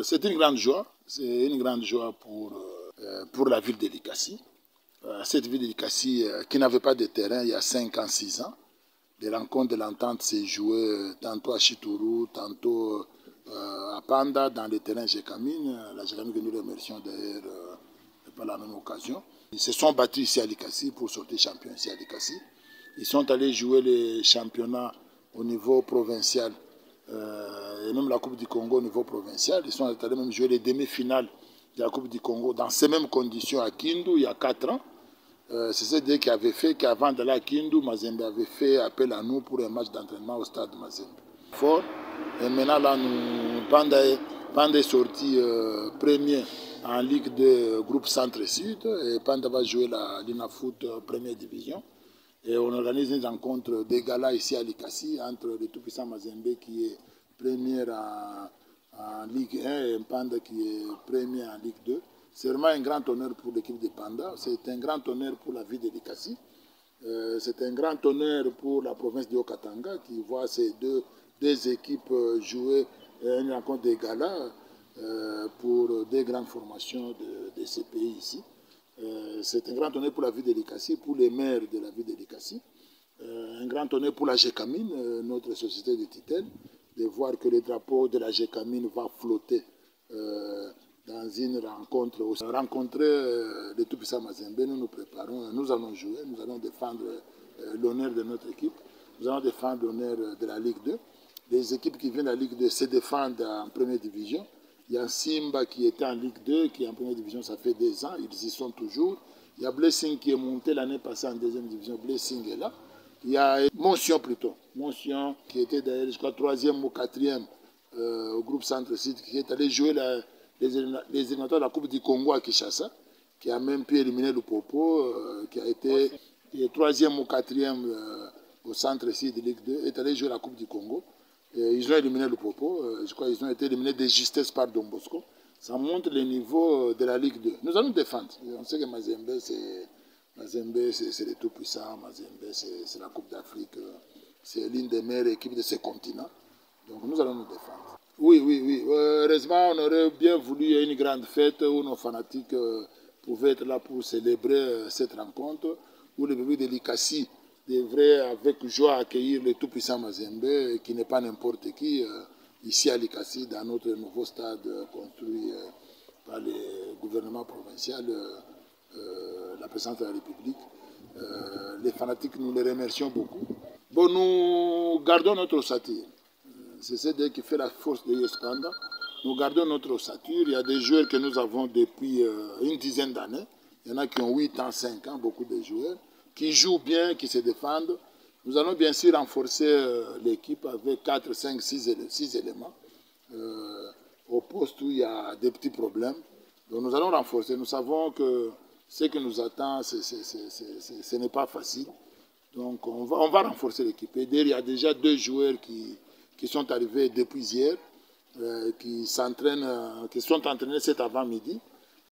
C'est une grande joie. C'est une grande joie pour la ville de Likassi. Cette ville de Likassi qui n'avait pas de terrain il y a 5 ans, 6 ans. Les rencontres de l'entente s'est jouées tantôt à Chituru, tantôt à Panda, dans les terrains Gécamine. La Gécamine que nous remercions d'ailleurs par la même occasion. Ils se sont battus ici à Likassi pour sortir champion ici à Likassi. Ils sont allés jouer les championnats au niveau provincial et même la Coupe du Congo au niveau provincial. Ils sont allés même jouer les demi-finales de la Coupe du Congo dans ces mêmes conditions à Kindu il y a 4 ans. C'est ce qui avait fait qu'avant d'aller à Kindu, Mazembe avait fait appel à nous pour un match d'entraînement au stade Mazembe. Fort. Et maintenant, là, Panda est sorti premier en Ligue 2 groupe Centre-Sud. Et Panda va jouer la Linafoot première division. Et on organise une rencontre des galas ici à Likassi entre le tout-puissant Mazembe qui est premier en Ligue 1 et Panda qui est premier en Ligue 2. C'est vraiment un grand honneur pour l'équipe de Panda. C'est un grand honneur pour la ville de Likassi. C'est un grand honneur pour la province de Haut-Katanga qui voit ces deux équipes jouer une rencontre des galas pour des grandes formations de ces pays ici. C'est un grand honneur pour la ville de Likassi, pour les maires de la ville de Likassi. Un grand honneur pour la Gécamine, notre société de tutelle, de voir que le drapeau de la Gécamine va flotter dans une rencontre. Rencontrer le tout-puissant Mazembe, nous nous préparons, nous allons jouer, nous allons défendre l'honneur de notre équipe, nous allons défendre l'honneur de la Ligue 2. Les équipes qui viennent de la Ligue 2 se défendent en première division. Il y a Simba qui était en Ligue 2, qui est en première division, ça fait 2 ans, ils y sont toujours. Il y a Blessing qui est monté l'année passée en deuxième division, Blessing est là. Il y a Motion plutôt, Motion qui était d'ailleurs, je crois, 3e ou 4e au groupe Centre-Sud, qui est allé jouer les éliminatoires de la Coupe du Congo à Kinshasa, qui a même pu éliminer le Popo, qui a été 3e ou 4e au Centre-Sud de Ligue 2, est allé jouer la Coupe du Congo. Ils ont éliminé le Popo, je crois qu'ils ont été éliminés de justesse par Don Bosco. Ça montre le niveau de la Ligue 2. Nous allons défendre. On sait que Mazembe, c'est le tout-puissant. Mazembe, c'est la Coupe d'Afrique. C'est l'une des meilleures équipes de ce continent. Donc nous allons nous défendre. Oui. Heureusement, on aurait bien voulu une grande fête où nos fanatiques pouvaient être là pour célébrer cette rencontre, où le public de Likassi devrait avec joie accueillir le tout-puissant Mazembe, qui n'est pas n'importe qui, ici à Likassi, dans notre nouveau stade construit par le gouvernement provincial, la présidence de la République. Les fanatiques, nous les remercions beaucoup. Bon, nous gardons notre ossature. C'est ce qui fait la force de Yespanda. Nous gardons notre ossature. Il y a des joueurs que nous avons depuis une dizaine d'années. Il y en a qui ont 8 ans, 5 ans, beaucoup de joueurs, qui jouent bien, qui se défendent. Nous allons bien sûr renforcer l'équipe avec 4, 5, 6 éléments. Au poste où il y a des petits problèmes. Donc nous allons renforcer. Nous savons que ce qui nous attend, ce n'est pas facile. Donc on va renforcer l'équipe. Et il y a déjà 2 joueurs qui sont arrivés depuis hier, qui sont entraînés cet avant-midi.